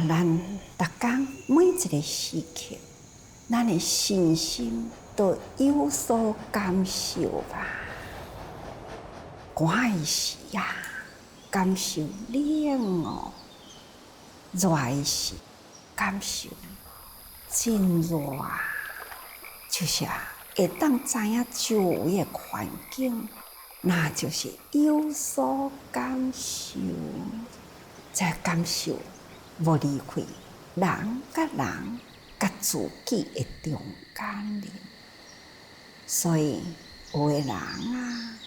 咱逐工每一个时刻，咱的身心都有所感受吧。寒的时啊，感受冷哦；热的时，感受真热啊。就是会当知影周围的环境，那就是有所感受。这感受无离开人甲人甲自己的中间哩。所以有的人啊，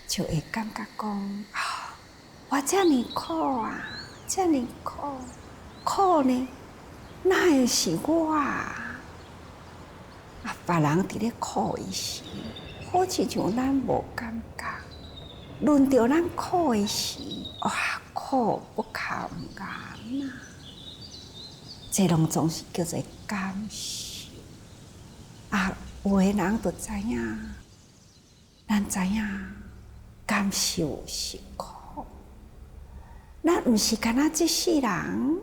就会感觉讲我这么苦啊，这么苦，苦呢，哪会是我啊？别人伫咧苦的时，好似像咱无感觉；轮到咱苦的时，苦不堪言啊！这拢总是叫做感受。有的人就知影，咱知影感受是苦，咱毋是干那这世人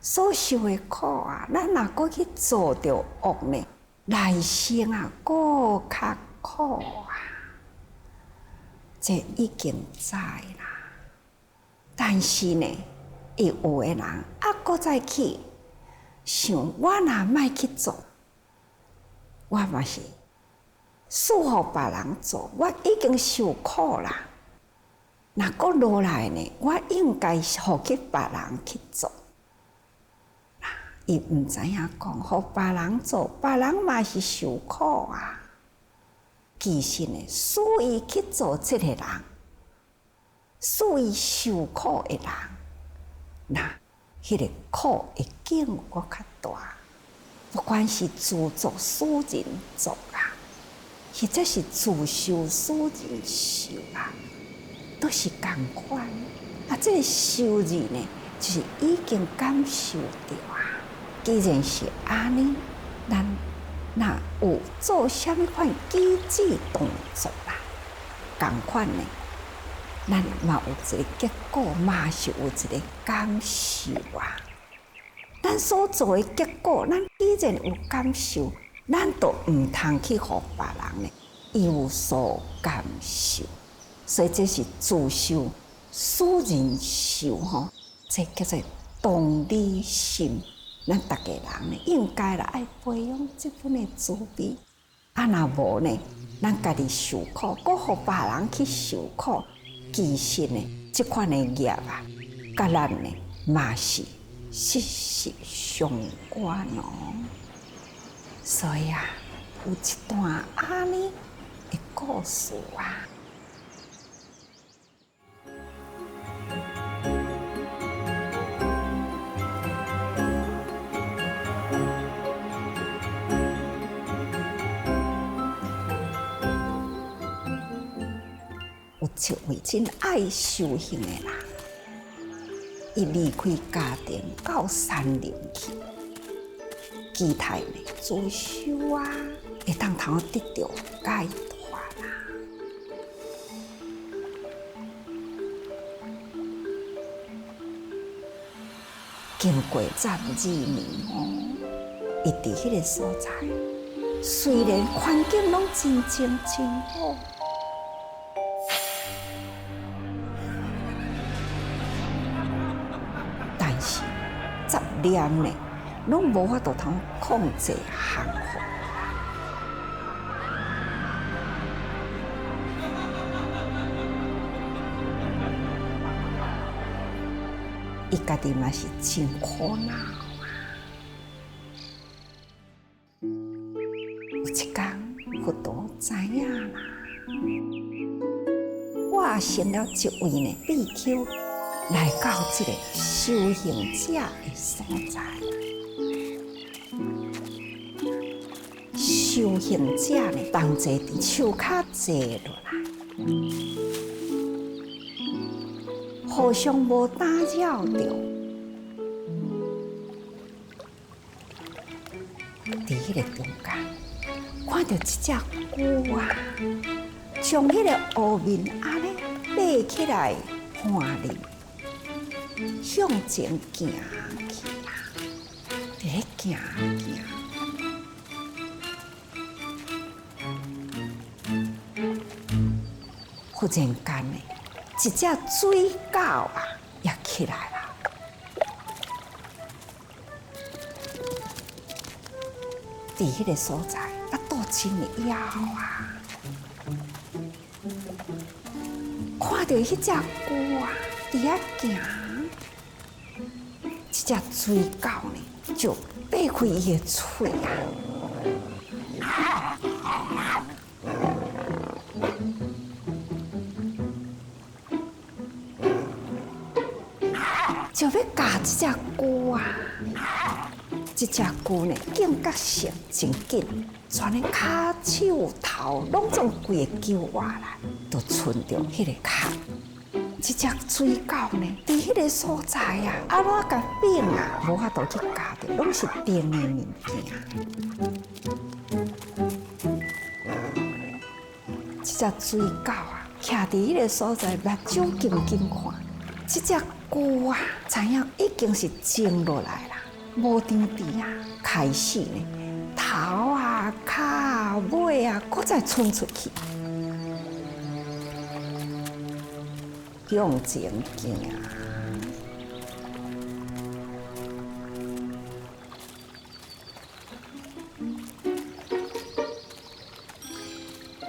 所受的苦啊，咱若搁去做着恶呢，来生搁较苦啊！这已经知啦，但是呢，有的人搁再去想，我若莫去做，我嘛是赐予别人做，我已经受苦啦。若搁落来呢，我应该互去别人去做。伊毋知影讲，互别人做，别人嘛是受苦啊。其实呢，使伊去做这个人，使伊受苦的人，那迄个苦会更搁较大。不管是自作使人作啊，或者是自受使人受啊，都是同款。这个受字呢，就是已经感受到啊。既然是安尼，咱若有做啥物款机智动作啦，同款呢，咱嘛有一个结果，嘛是有一个感受啊。咱所做的结果，咱既然有感受，咱就毋通去互别人呢有所感受。所以这是自受使人受吼，这叫做同理心。咱逐个人呢，应该啦爱培养这份的慈悲。若无呢，咱家己受苦，搁互别人去受苦，其实呢，这款的业啊，甲咱呢嘛是息息相关哦。所以有一段安尼的故事啊。有一位真爱修行的人，伊离开家庭到山林去，期待呢自修啊，会当通得到解脱啦。经过12年伊伫迄个所在，虽然环境拢真静真好。杂念呢，拢无法度通控制降服。伊家己嘛是真苦恼啊！有一天，佛陀知影啦，化成了一位呢比丘。来到这个修行者的所在，修行者呢，同齐伫树骹坐落来，互相无打扰着。伫迄个中间，看到一只牛啊，将迄个乌面安尼爬起来看哩。向前行去啦，伫咧行。忽然间呢，一只水狗啊，也起来了。伫迄个所在，腹肚真枵啊！看到迄只牛啊，伫遐行，一只水狗呢，就擘开伊的喙啊！就要咬这只牛啊！这只牛呢，警觉性真紧，全个骹手头拢总规个揪活来，都剩着迄个壳。这只水狗呢，伫迄个所在啊，怎甲柄啊，无法度去咬着，拢是钉的物件。这只水狗啊，徛伫迄个所在，目睭紧紧看。这只牛啊，知影已经是静落来啦，无张治啊，开始呢，头啊、骹啊、尾啊，搁再冲出去，向前行。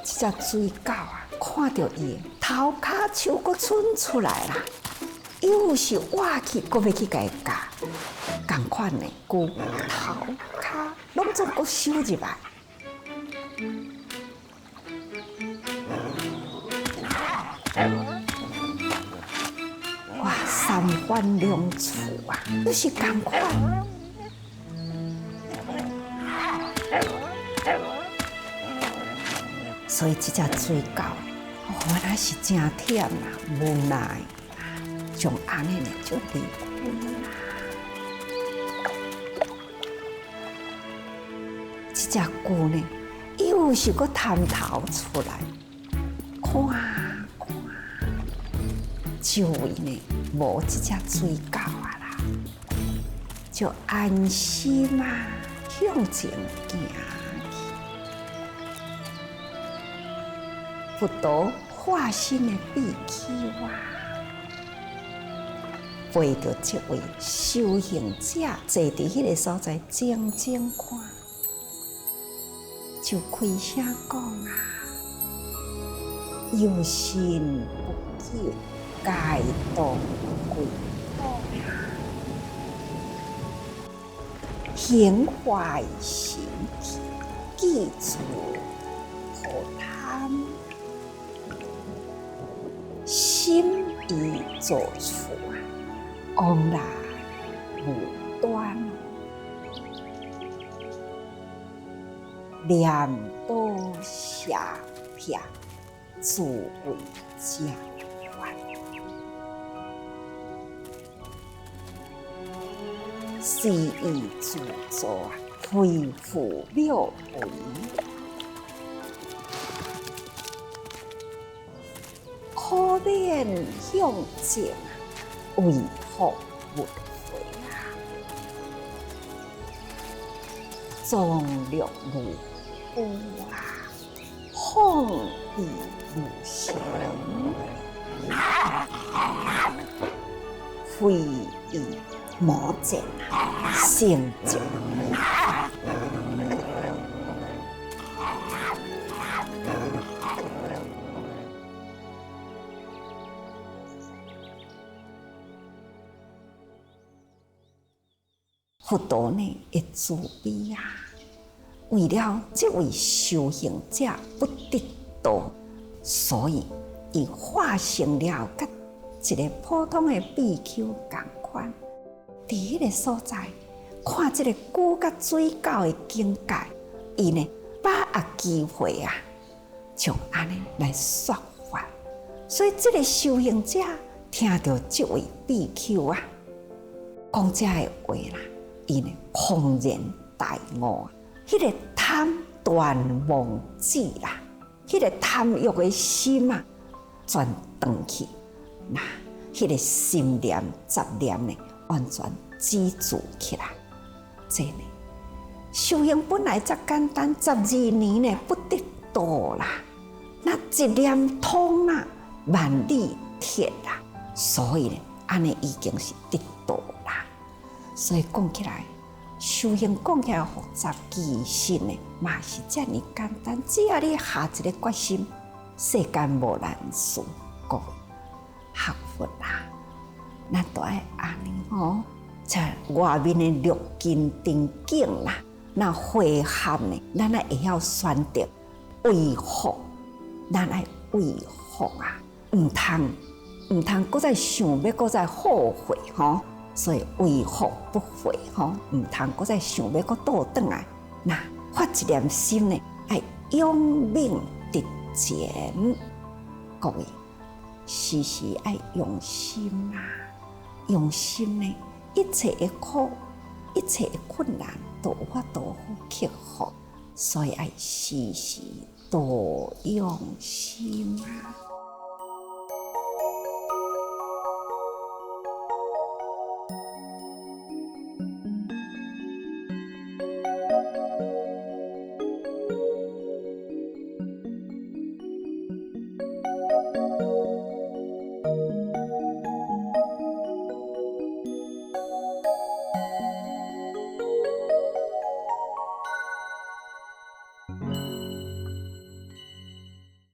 这只水狗啊，看到伊头骹手搁伸出来啦。又是挖去，搁要去甲伊咬，同款的骨头骹拢总搁收入来。哇，三番两次啊，都是同款。所以这只水狗，原来是真忝啊，无奈。像安尼呢，就离开啦。这只牛呢，又是个探头出来，看看，周围呢无这只水狗啊啦，就安心啊向前行去。佛陀化身的比丘啊！陪着这位修行者坐伫迄个所在，静静看，就开声讲啊：有心不救，戒动归道啊！行坏心体，记住可贪，心意做出啊！往来无端，念多下撇，自为家患。是以自作，恢复庙回。可怜向前，为何不回啊？纵略如波啊，放逸如行，非以魔剑成就。佛陀呢，会慈悲啊！为了这位修行者不得道，所以伊化成了甲一个普通的比丘同款，伫迄个所在看这个牛甲水狗的境界，伊呢把握机会啊，就安尼来说法。所以这个修行者听到这位比丘啊讲这个话啦。伊呢恍然大悟，迄个贪断忘志啦，迄个贪欲的心啊，全断去。那迄个心念杂念呢，完全止住起来。这呢，修行本来则简单，12年呢不得多啦，那一念通啦，万里铁啦，所以呢，安尼已经是得道啦。所以讲起来，修行讲起来复杂，其实呢，嘛是遮尔简单，只要你下一个决心，世间无难事。各位学佛啦，咱都爱安尼吼。在外面的六根定境啦，那会合呢，咱爱会晓选择为福，咱爱为福啊，唔通搁再想要搁再后悔吼，所以为福不悔吼，唔通搁再想要搁倒转来，那发一念心呢，爱勇猛直前，各位时时爱用心啦，用心呢。一切的苦，一切的困难，都有法度克服，所以爱时时多用心啊。